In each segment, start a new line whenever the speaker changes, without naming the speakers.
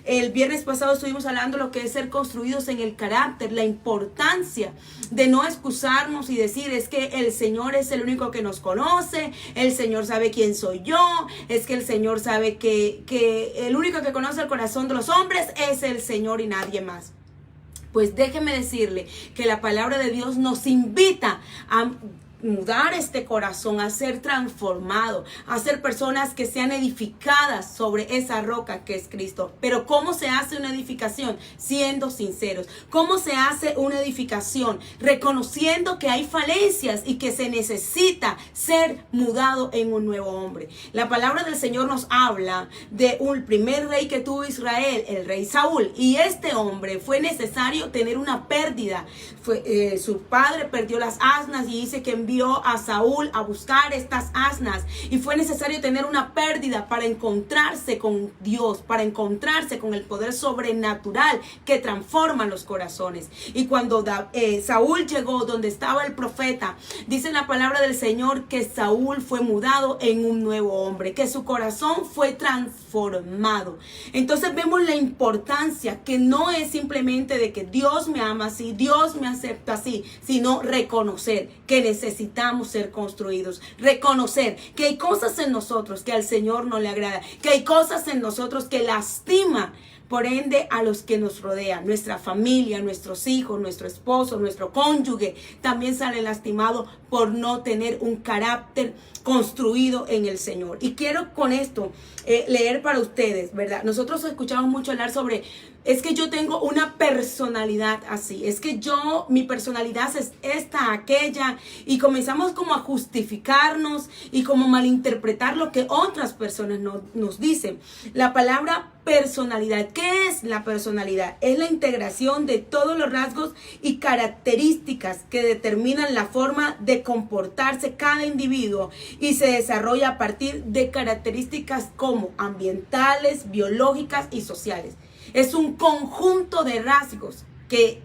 El viernes pasado estuvimos hablando de lo que es ser construidos en el carácter, la importancia de no excusarnos y decir es que el Señor es el único que nos conoce, el Señor sabe quién soy yo, es que el Señor sabe que el único que conoce el corazón de los hombres es el Señor y nadie más. Pues déjeme decirle que la palabra de Dios nos invita a mudar este corazón, a ser transformado, a ser personas que sean edificadas sobre esa roca que es Cristo. Pero ¿cómo se hace una edificación? Siendo sinceros. ¿Cómo se hace una edificación? Reconociendo que hay falencias y que se necesita ser mudado en un nuevo hombre. La palabra del Señor nos habla de un primer rey que tuvo Israel, el rey Saúl, y este hombre fue necesario tener una pérdida. Su padre perdió las asnas y dice que envió a Saúl a buscar estas asnas, y fue necesario tener una pérdida para encontrarse con Dios, para encontrarse con el poder sobrenatural que transforma los corazones. Y cuando Saúl llegó donde estaba el profeta, dice la palabra del Señor que Saúl fue mudado en un nuevo hombre, que su corazón fue transformado. Entonces vemos la importancia que no es simplemente de que Dios me ama así, Dios me acepta así, sino reconocer que necesitamos ser construidos, reconocer que hay cosas en nosotros que al Señor no le agrada, que hay cosas en nosotros que lastima, por ende, a los que nos rodean, nuestra familia, nuestros hijos, nuestro esposo, nuestro cónyuge, también sale lastimado por no tener un carácter construido en el Señor. Y quiero con esto leer para ustedes, ¿verdad? Nosotros escuchamos mucho hablar sobre, es que yo tengo una personalidad así, es que mi personalidad es esta, aquella, y comenzamos como a justificarnos y como malinterpretar lo que otras personas nos dicen. La palabra personalidad, ¿qué es la personalidad? Es la integración de todos los rasgos y características que determinan la forma de comportarse cada individuo, y se desarrolla a partir de características como ambientales, biológicas y sociales. Es un conjunto de rasgos que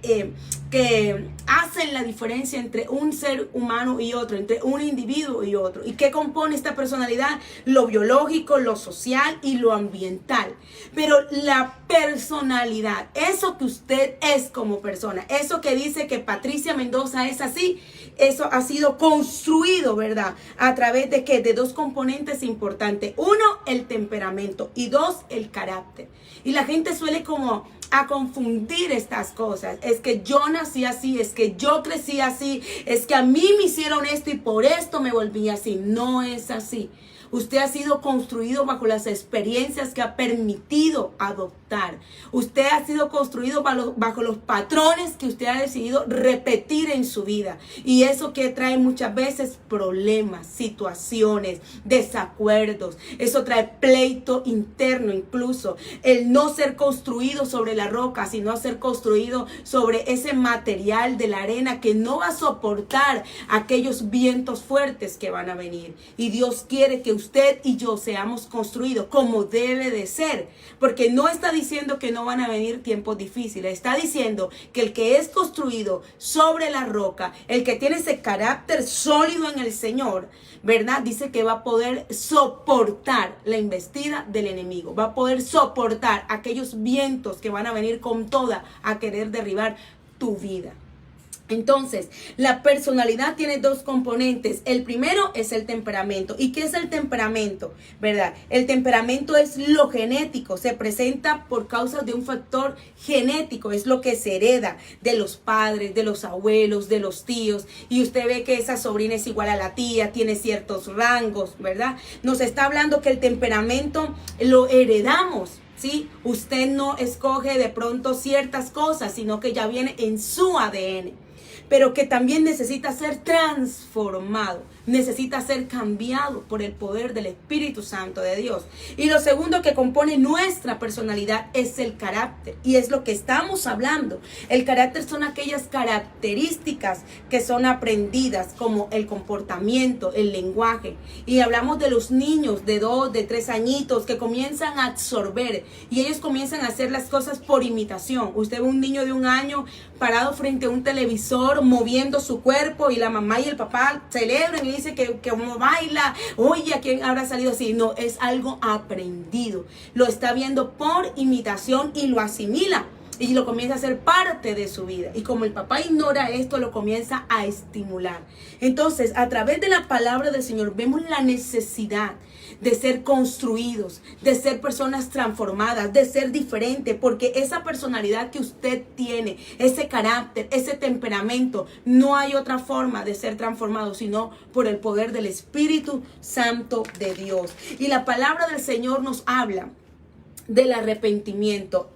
hacen la diferencia entre un ser humano y otro, entre un individuo y otro. ¿Y qué compone esta personalidad? Lo biológico, lo social y lo ambiental. Pero la personalidad, eso que usted es como persona, eso que dice que Patricia Mendoza es así, eso ha sido construido, ¿verdad? ¿A través de qué? De dos componentes importantes. Uno, el temperamento, y dos, el carácter. Y la gente suele como a confundir estas cosas. Es que yo nací así, es que yo crecí así, es que a mí me hicieron esto y por esto me volví así. No es así. Usted ha sido construido bajo las experiencias que ha permitido adoptar. Usted ha sido construido bajo los patrones que usted ha decidido repetir en su vida. Y eso que trae muchas veces problemas, situaciones, desacuerdos. Eso trae pleito interno incluso. El no ser construido sobre la roca, sino ser construido sobre ese material de la arena que no va a soportar aquellos vientos fuertes que van a venir. Y Dios quiere que usted y yo seamos construidos como debe de ser, porque no está diciendo que no van a venir tiempos difíciles, está diciendo que el que es construido sobre la roca, el que tiene ese carácter sólido en el Señor, ¿verdad? Dice que va a poder soportar la embestida del enemigo, va a poder soportar aquellos vientos que van a venir con toda a querer derribar tu vida. Entonces, la personalidad tiene dos componentes. El primero es el temperamento. ¿Y qué es el temperamento? ¿Verdad? El temperamento es lo genético. Se presenta por causa de un factor genético. Es lo que se hereda de los padres, de los abuelos, de los tíos. Y usted ve que esa sobrina es igual a la tía, tiene ciertos rangos, ¿verdad? Nos está hablando que el temperamento lo heredamos. ¿Sí? Usted no escoge de pronto ciertas cosas, sino que ya viene en su ADN. Pero que también necesita ser transformado, necesita ser cambiado por el poder del Espíritu Santo de Dios. Y lo segundo que compone nuestra personalidad es el carácter, y es lo que estamos hablando. El carácter son aquellas características que son aprendidas, como el comportamiento, el lenguaje. Y hablamos de los niños de 2, de 3 añitos que comienzan a absorber, y ellos comienzan a hacer las cosas por imitación. Usted ve un niño de 1 año parado frente a un televisor, moviendo su cuerpo, y la mamá y el papá celebran y dice que como baila, oye, ¿a quién habrá salido así? No, es algo aprendido. Lo está viendo por imitación y lo asimila. Y lo comienza a hacer parte de su vida. Y como el papá ignora esto, lo comienza a estimular. Entonces, a través de la palabra del Señor, vemos la necesidad de ser construidos, de ser personas transformadas, de ser diferentes. Porque esa personalidad que usted tiene, ese carácter, ese temperamento, no hay otra forma de ser transformado, sino por el poder del Espíritu Santo de Dios. Y la palabra del Señor nos habla del arrepentimiento.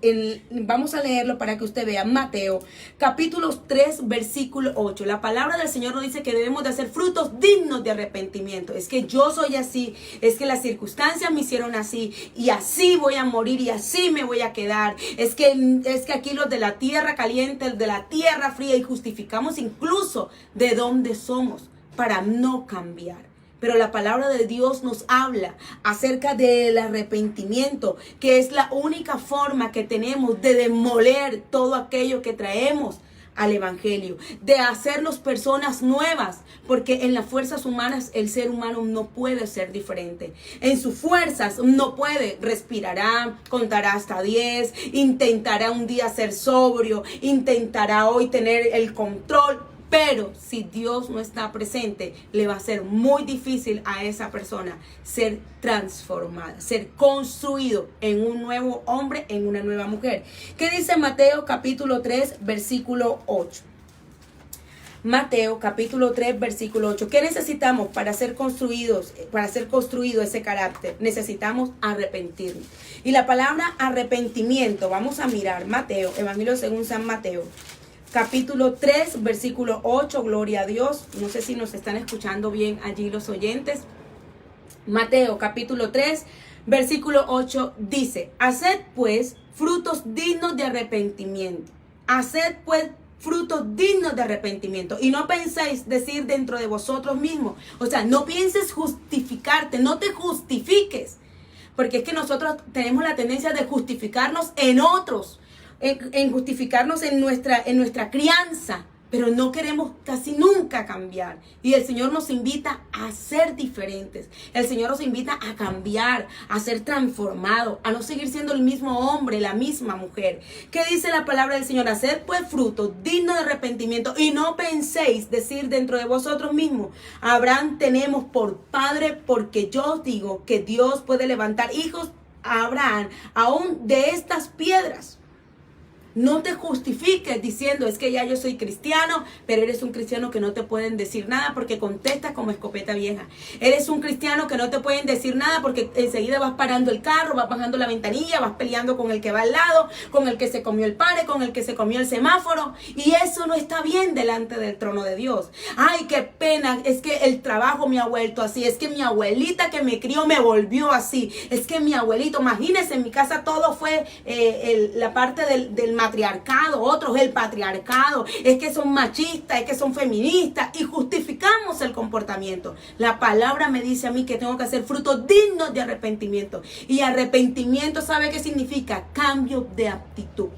Vamos a leerlo para que usted vea. Mateo capítulo 3 versículo 8. La palabra del Señor nos dice que debemos de hacer frutos dignos de arrepentimiento. Es que yo soy así, es que las circunstancias me hicieron así y así voy a morir y así me voy a quedar. Es que aquí los de la tierra caliente, de la tierra fría, y justificamos incluso de dónde somos para no cambiar. Pero la palabra de Dios nos habla acerca del arrepentimiento, que es la única forma que tenemos de demoler todo aquello que traemos al evangelio, de hacernos personas nuevas, porque en las fuerzas humanas el ser humano no puede ser diferente. En sus fuerzas no puede, respirará, contará hasta 10, intentará un día ser sobrio, intentará hoy tener el control. Pero si Dios no está presente, le va a ser muy difícil a esa persona ser transformada, ser construido en un nuevo hombre, en una nueva mujer. ¿Qué dice Mateo capítulo 3, versículo 8? Mateo capítulo 3, versículo 8. ¿Qué necesitamos para ser construidos, para ser construido ese carácter? Necesitamos arrepentirnos. Y la palabra arrepentimiento, vamos a mirar Mateo, Evangelio según San Mateo. Capítulo 3, versículo 8, gloria a Dios. No sé si nos están escuchando bien allí los oyentes. Mateo, capítulo 3, versículo 8 dice: haced pues frutos dignos de arrepentimiento. Haced pues frutos dignos de arrepentimiento. Y no penséis decir dentro de vosotros mismos. O sea, no pienses justificarte, no te justifiques. Porque es que nosotros tenemos la tendencia de justificarnos en otros. En justificarnos en nuestra crianza, pero no queremos casi nunca cambiar. Y el Señor nos invita a ser diferentes. El Señor nos invita a cambiar, a ser transformados, a no seguir siendo el mismo hombre, la misma mujer. ¿Qué dice la palabra del Señor? Haced pues frutos dignos de arrepentimiento y no penséis decir dentro de vosotros mismos: Abraham tenemos por padre, porque yo os digo que Dios puede levantar hijos a Abraham aún de estas piedras. No te justifiques diciendo: es que ya yo soy cristiano, pero eres un cristiano que no te pueden decir nada porque contestas como escopeta vieja. Eres un cristiano que no te pueden decir nada porque enseguida vas parando el carro, vas bajando la ventanilla, vas peleando con el que va al lado, con el que se comió el pare, con el que se comió el semáforo. Y eso no está bien delante del trono de Dios. Ay, qué pena, es que el trabajo me ha vuelto así, es que mi abuelita que me crió me volvió así, es que mi abuelito, imagínense, en mi casa todo fue la parte del matriarcado, otros el patriarcado, es que son machistas, es que son feministas, y justificamos el comportamiento. La palabra me dice a mí que tengo que hacer frutos dignos de arrepentimiento. Y arrepentimiento, ¿sabe qué significa? Cambio de actitud.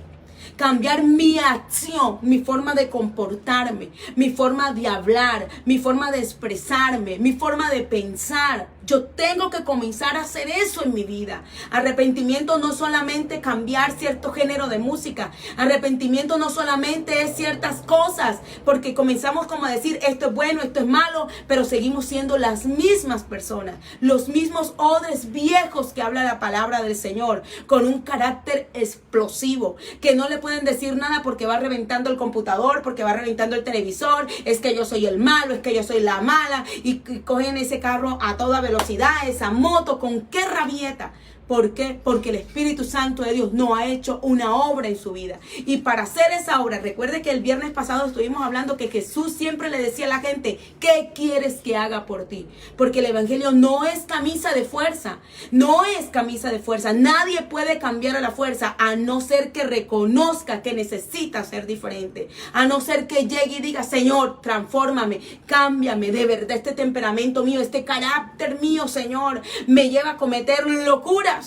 Cambiar mi acción, mi forma de comportarme, mi forma de hablar, mi forma de expresarme, mi forma de pensar. Yo tengo que comenzar a hacer eso en mi vida. Arrepentimiento no solamente cambiar cierto género de música. Arrepentimiento no solamente es ciertas cosas, porque comenzamos como a decir: esto es bueno, esto es malo, pero seguimos siendo las mismas personas, los mismos odres viejos que habla la palabra del Señor, con un carácter explosivo, que no le pueden decir nada porque va reventando el computador, porque va reventando el televisor. Es que yo soy el malo, es que yo soy la mala, y cogen ese carro a toda velocidad, esa moto, con qué rabieta. ¿Por qué? Porque el Espíritu Santo de Dios no ha hecho una obra en su vida. Y para hacer esa obra, recuerde que el viernes pasado estuvimos hablando que Jesús siempre le decía a la gente: ¿qué quieres que haga por ti? Porque el evangelio no es camisa de fuerza. No es camisa de fuerza. Nadie puede cambiar a la fuerza, a no ser que reconozca que necesita ser diferente. A no ser que llegue y diga: Señor, transfórmame, cámbiame de verdad. Este temperamento mío, este carácter mío, Señor, me lleva a cometer locuras.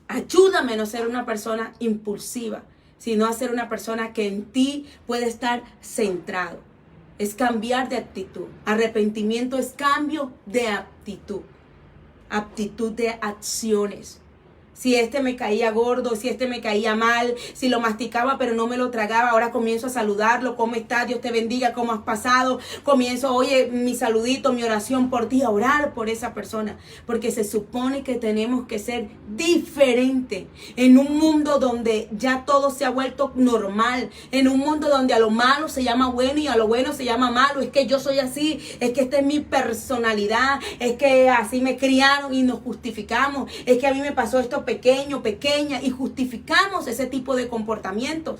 Ayúdame a no ser una persona impulsiva, sino a ser una persona que en ti puede estar centrado. es cambiar de actitud. Arrepentimiento es cambio de actitud. Actitud de acciones. Si este me caía gordo, si este me caía mal, si lo masticaba pero no me lo tragaba, ahora comienzo a saludarlo. ¿Cómo estás? Dios te bendiga. ¿Cómo has pasado? Comienzo, oye, mi saludito, mi oración por ti, a orar por esa persona. Porque se supone que tenemos que ser diferentes en un mundo donde ya todo se ha vuelto normal. En un mundo donde a lo malo se llama bueno y a lo bueno se llama malo. Es que yo soy así, es que esta es mi personalidad, es que así me criaron y nos justificamos. Es que a mí me pasó esto pequeño, pequeña, y justificamos ese tipo de comportamientos.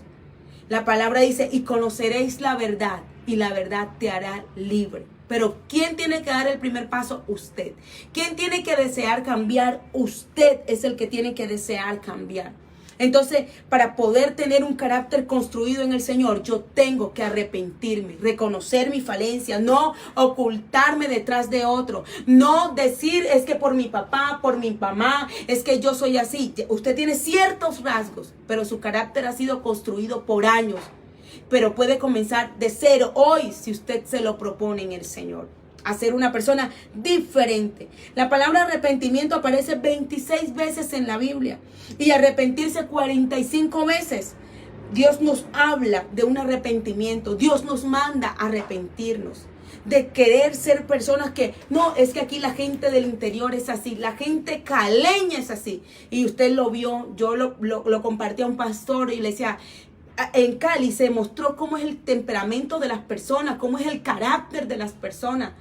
La palabra dice, y conoceréis la verdad, y la verdad te hará libre. Pero ¿quién tiene que dar el primer paso? Usted. ¿Quién tiene que desear cambiar? Usted es el que tiene que desear cambiar. Entonces, para poder tener un carácter construido en el Señor, yo tengo que arrepentirme, reconocer mi falencia, no ocultarme detrás de otro, no decir es que por mi papá, por mi mamá, es que yo soy así. Usted tiene ciertos rasgos, pero su carácter ha sido construido por años, pero puede comenzar de cero hoy si usted se lo propone en el Señor. A ser una persona diferente. La palabra arrepentimiento aparece 26 veces en la Biblia y arrepentirse 45 veces. Dios nos habla de un arrepentimiento. Dios nos manda a arrepentirnos. De querer ser personas que, no, es que aquí la gente del interior es así, la gente caleña es así. Y usted lo vio, yo lo compartí a un pastor y le decía, en Cali se mostró cómo es el temperamento de las personas, cómo es el carácter de las personas.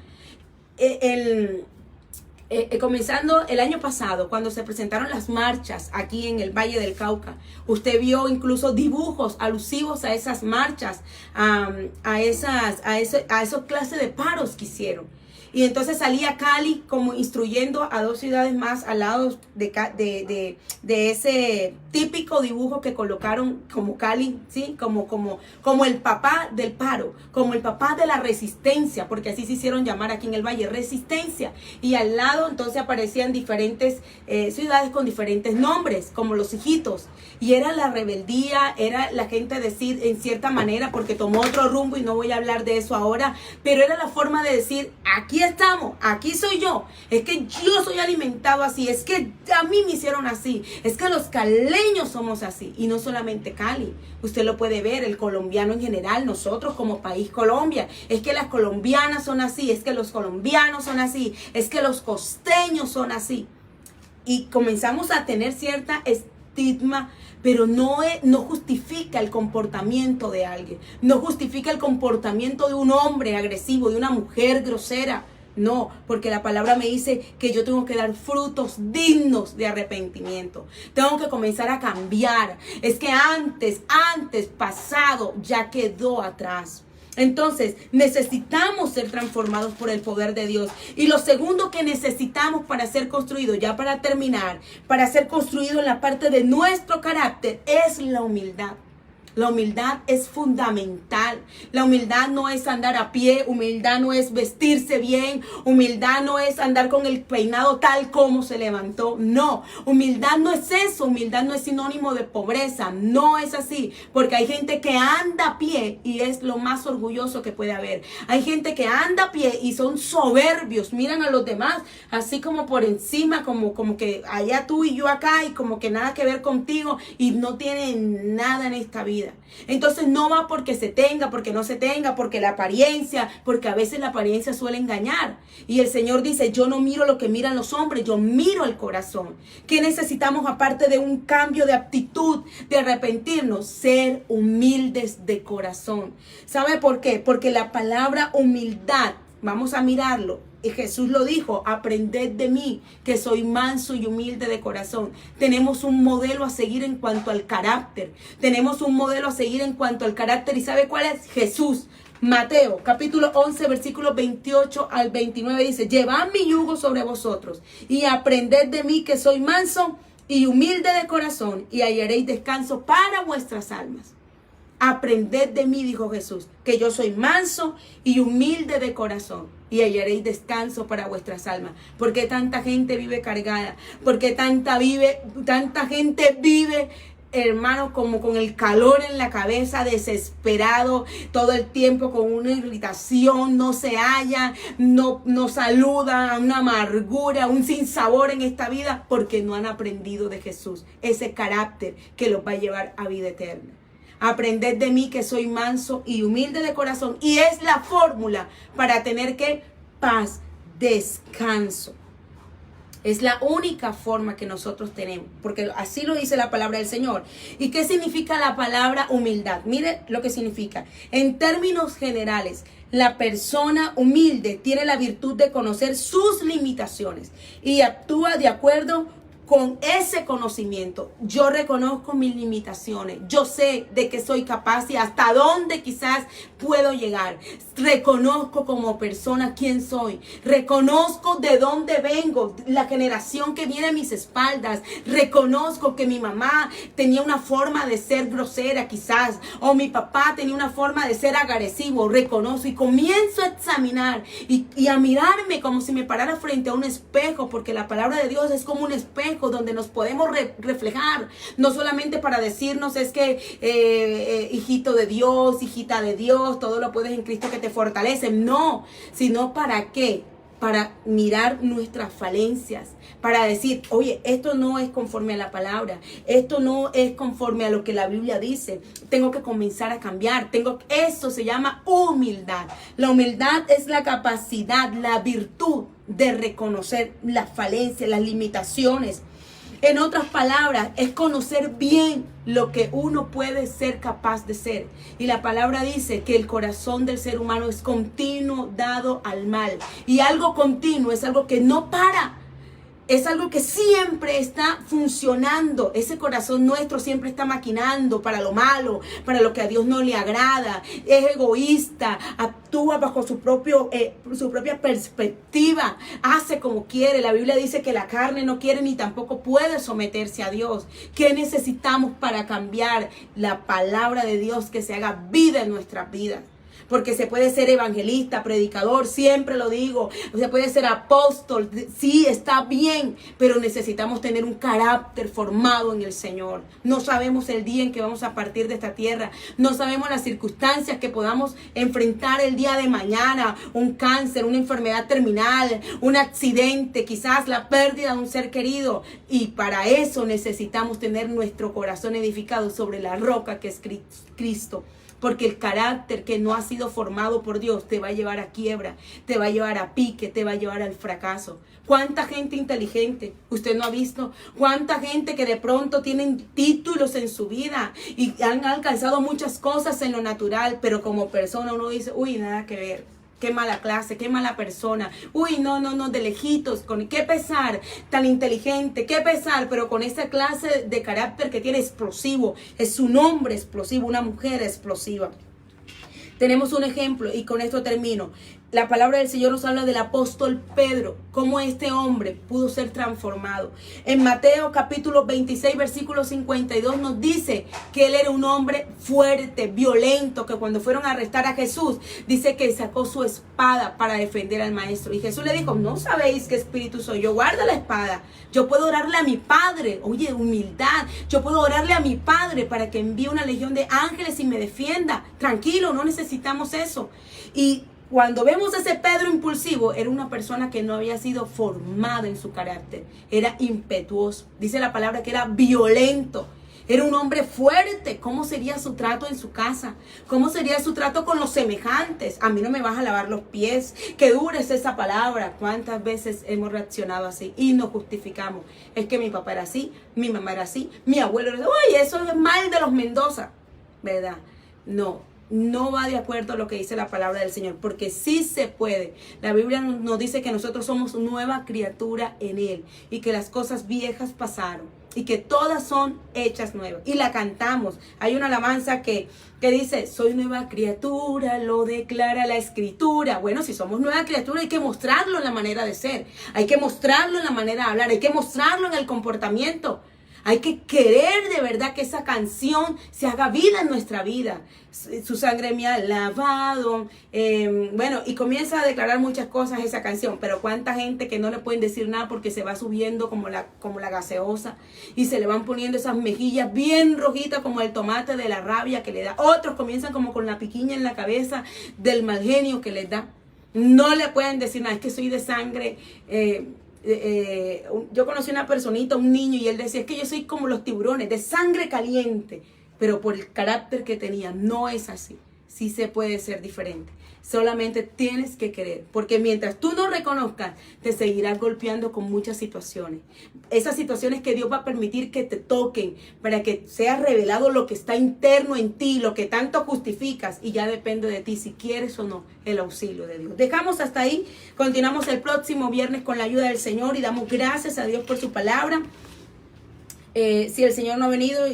Comenzando el año pasado, cuando se presentaron las marchas aquí en el Valle del Cauca, usted vio incluso dibujos alusivos a esas marchas, a esos clases de paros que hicieron. Y entonces salía Cali como instruyendo a 2 ciudades más al lado de ese típico dibujo que colocaron como Cali, ¿sí? Como el papá del paro, como el papá de la resistencia, porque así se hicieron llamar aquí en el Valle, resistencia. Y al lado entonces aparecían diferentes ciudades con diferentes nombres, como Los Hijitos. Y era la rebeldía, era la gente decir en cierta manera, porque tomó otro rumbo y no voy a hablar de eso ahora, pero era la forma de decir, aquí estamos, aquí soy yo, es que yo soy alimentado así, es que a mí me hicieron así, es que los caleños somos así, y no solamente Cali, usted lo puede ver, el colombiano en general, nosotros como país Colombia, es que las colombianas son así, es que los colombianos son así, es que los costeños son así, y comenzamos a tener cierta estigma, pero no justifica el comportamiento de alguien, no justifica el comportamiento de un hombre agresivo, de una mujer grosera. No, porque la palabra me dice que yo tengo que dar frutos dignos de arrepentimiento. Tengo que comenzar a cambiar. Es que antes, pasado, ya quedó atrás. Entonces, necesitamos ser transformados por el poder de Dios. Y lo segundo que necesitamos para ser construido, ya para terminar, para ser construido en la parte de nuestro carácter, es la humildad. La humildad es fundamental. La humildad no es andar a pie, humildad no es vestirse bien, humildad no es andar con el peinado tal como se levantó. No, humildad no es eso, humildad no es sinónimo de pobreza, no es así, porque hay gente que anda a pie y es lo más orgulloso que puede haber. Hay gente que anda a pie y son soberbios, miran a los demás así como por encima, como que allá tú y yo acá y como que nada que ver contigo y no tienen nada en esta vida. Entonces no va porque se tenga, porque no se tenga, porque la apariencia, porque a veces la apariencia suele engañar. Y el Señor dice, yo no miro lo que miran los hombres, yo miro el corazón. ¿Qué necesitamos aparte de un cambio de actitud, de arrepentirnos? Ser humildes de corazón. ¿Sabe por qué? Porque la palabra humildad, vamos a mirarlo. Y Jesús lo dijo, aprended de mí, que soy manso y humilde de corazón. Tenemos un modelo a seguir en cuanto al carácter. Tenemos un modelo a seguir en cuanto al carácter. ¿Y sabe cuál es? Jesús. Mateo, capítulo 11, versículos 28 al 29 dice, llevad mi yugo sobre vosotros y aprended de mí, que soy manso y humilde de corazón, y hallaréis descanso para vuestras almas. Aprended de mí, dijo Jesús, que yo soy manso y humilde de corazón, y hallaréis descanso para vuestras almas. ¿Por qué tanta gente vive cargada? ¿Por qué tanta gente vive hermano, como con el calor en la cabeza, desesperado, todo el tiempo con una irritación, no se halla, no saluda, una amargura, un sinsabor en esta vida, porque no han aprendido de Jesús, ese carácter que los va a llevar a vida eterna. Aprended de mí que soy manso y humilde de corazón, y es la fórmula para tener que paz, descanso. Es la única forma que nosotros tenemos, porque así lo dice la palabra del Señor. ¿Y qué significa la palabra humildad? Mire lo que significa. En términos generales, la persona humilde tiene la virtud de conocer sus limitaciones y actúa de acuerdo con ese conocimiento. Yo reconozco mis limitaciones. Yo sé de qué soy capaz y hasta dónde quizás puedo llegar. Reconozco como persona quién soy. Reconozco de dónde vengo, la generación que viene a mis espaldas. Reconozco que mi mamá tenía una forma de ser grosera quizás, o mi papá tenía una forma de ser agresivo. Reconozco y comienzo a examinar y a mirarme como si me parara frente a un espejo, porque la palabra de Dios es como un espejo donde nos podemos reflejar, no solamente para decirnos es que hijito de Dios, hijita de Dios, todo lo puedes en Cristo que te fortalece, no, sino para qué, para mirar nuestras falencias, para decir, oye, esto no es conforme a la palabra, esto no es conforme a lo que la Biblia dice, tengo que comenzar a cambiar, eso se llama humildad. La humildad es la capacidad, la virtud de reconocer las falencias, las limitaciones. En otras palabras, es conocer bien lo que uno puede ser capaz de ser. Y la palabra dice que el corazón del ser humano es continuo dado al mal. Y algo continuo es algo que no para. Es algo que siempre está funcionando. Ese corazón nuestro siempre está maquinando para lo malo, para lo que a Dios no le agrada. Es egoísta, actúa bajo su propia perspectiva, hace como quiere. La Biblia dice que la carne no quiere ni tampoco puede someterse a Dios. ¿Qué necesitamos para cambiar? La palabra de Dios que se haga vida en nuestras vidas. Porque se puede ser evangelista, predicador, siempre lo digo. Se puede ser apóstol, sí, está bien, pero necesitamos tener un carácter formado en el Señor. No sabemos el día en que vamos a partir de esta tierra. No sabemos las circunstancias que podamos enfrentar el día de mañana. Un cáncer, una enfermedad terminal, un accidente, quizás la pérdida de un ser querido. Y para eso necesitamos tener nuestro corazón edificado sobre la roca que es Cristo. Porque el carácter que no ha sido formado por Dios te va a llevar a quiebra, te va a llevar a pique, te va a llevar al fracaso. ¿Cuánta gente inteligente usted no ha visto? ¿Cuánta gente que de pronto tienen títulos en su vida y han alcanzado muchas cosas en lo natural, pero como persona uno dice, uy, nada que ver. Qué mala clase, qué mala persona. Uy, no, de lejitos. Qué pesar, tan inteligente, qué pesar, pero con esa clase de carácter que tiene explosivo. Es un hombre explosivo, una mujer explosiva. Tenemos un ejemplo y con esto termino. La palabra del Señor nos habla del apóstol Pedro, cómo este hombre pudo ser transformado. En Mateo capítulo 26, versículo 52 nos dice que él era un hombre fuerte, violento, que cuando fueron a arrestar a Jesús, dice que sacó su espada para defender al maestro. Y Jesús le dijo, no sabéis qué espíritu soy yo, guarda la espada. Yo puedo orarle a mi Padre, oye, humildad. Yo puedo orarle a mi Padre para que envíe una legión de ángeles y me defienda. Tranquilo, no necesitamos eso. Y cuando vemos a ese Pedro impulsivo, era una persona que no había sido formada en su carácter. Era impetuoso. Dice la palabra que era violento. Era un hombre fuerte. ¿Cómo sería su trato en su casa? ¿Cómo sería su trato con los semejantes? A mí no me vas a lavar los pies. Qué dura es esa palabra. ¿Cuántas veces hemos reaccionado así? Y nos justificamos. Es que mi papá era así, mi mamá era así, mi abuelo era así. Uy, eso es mal de los Mendoza. ¿Verdad? No va de acuerdo a lo que dice la palabra del Señor, porque sí se puede. La Biblia nos dice que nosotros somos nueva criatura en Él y que las cosas viejas pasaron y que todas son hechas nuevas. Y la cantamos. Hay una alabanza que dice, soy nueva criatura, lo declara la Escritura. Bueno, si somos nueva criatura hay que mostrarlo en la manera de ser, hay que mostrarlo en la manera de hablar, hay que mostrarlo en el comportamiento. Hay que querer de verdad que esa canción se haga vida en nuestra vida. Su sangre me ha lavado. Bueno, y comienza a declarar muchas cosas esa canción. Pero cuánta gente que no le pueden decir nada porque se va subiendo como la gaseosa. Y se le van poniendo esas mejillas bien rojitas como el tomate de la rabia que le da. Otros comienzan como con la piquiña en la cabeza del mal genio que les da. No le pueden decir nada, es que soy de sangre. Yo conocí una personita, un niño, y él decía, es que yo soy como los tiburones, de sangre caliente. Pero por el carácter que tenía, no es así. Sí se puede ser diferente. Solamente tienes que querer. Porque mientras tú no reconozcas, te seguirás golpeando con muchas situaciones. Esas situaciones que Dios va a permitir que te toquen para que sea revelado lo que está interno en ti, lo que tanto justificas. Y ya depende de ti si quieres o no el auxilio de Dios. Dejamos hasta ahí. Continuamos el próximo viernes con la ayuda del Señor y damos gracias a Dios por su palabra. Si el Señor no ha venido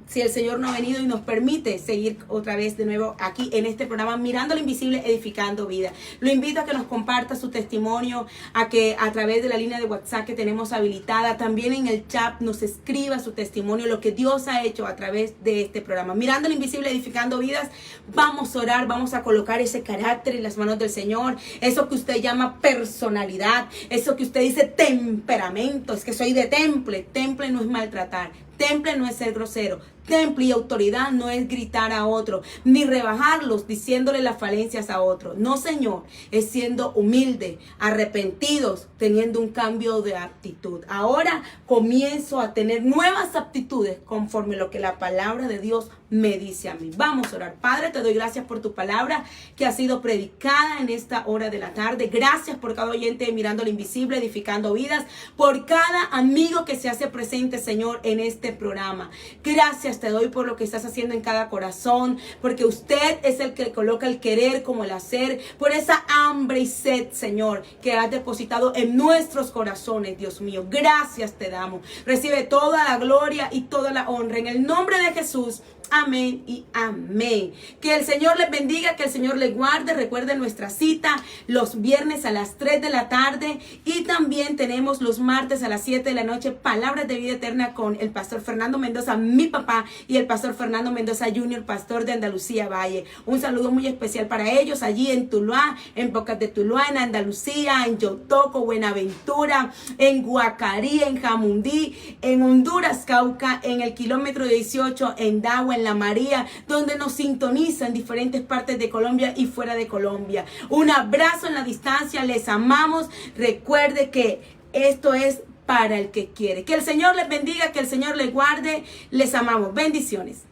si el Señor no ha venido y nos permite seguir otra vez de nuevo aquí en este programa Mirando lo Invisible, Edificando Vida. Lo invito a que nos comparta su testimonio, a que a través de la línea de WhatsApp que tenemos habilitada, también en el chat nos escriba su testimonio, lo que Dios ha hecho a través de este programa. Mirando lo Invisible, Edificando Vidas, vamos a orar, vamos a colocar ese carácter en las manos del Señor, eso que usted llama personalidad, eso que usted dice temperamento, es que soy de temple. Temple no es maltratar. Temple no es ser grosero. Temple y autoridad no es gritar a otro, ni rebajarlos diciéndole las falencias a otro. No, Señor, es siendo humilde, arrepentidos, teniendo un cambio de actitud. Ahora comienzo a tener nuevas aptitudes conforme lo que la palabra de Dios me dice a mí. Vamos a orar. Padre, te doy gracias por tu palabra que ha sido predicada en esta hora de la tarde. Gracias por cada oyente de Mirando lo Invisible, Edificando Vidas, por cada amigo que se hace presente, Señor, en este programa. Gracias te doy por lo que estás haciendo en cada corazón, porque usted es el que coloca el querer como el hacer, por esa hambre y sed, Señor, que has depositado en nuestros corazones, Dios mío. Gracias te damos. Recibe toda la gloria y toda la honra en el nombre de Jesús. Amén y amén. Que el Señor les bendiga, que el Señor les guarde. Recuerden nuestra cita los viernes a las 3 de la tarde y también tenemos los martes a las 7 de la noche Palabras de Vida Eterna con el pastor Fernando Mendoza, mi papá, y el pastor Fernando Mendoza Jr., pastor de Andalucía Valle. Un saludo muy especial para ellos allí en Tuluá, en Bocas de Tuluá, en Andalucía, en Yotoco, Buenaventura, en Guacarí, en Jamundí, en Honduras, Cauca, en el kilómetro 18, en Dagua, en La María, donde nos sintonizan en diferentes partes de Colombia y fuera de Colombia. Un abrazo en la distancia, les amamos. Recuerde que esto es para el que quiere. Que el Señor les bendiga, que el Señor les guarde. Les amamos. Bendiciones.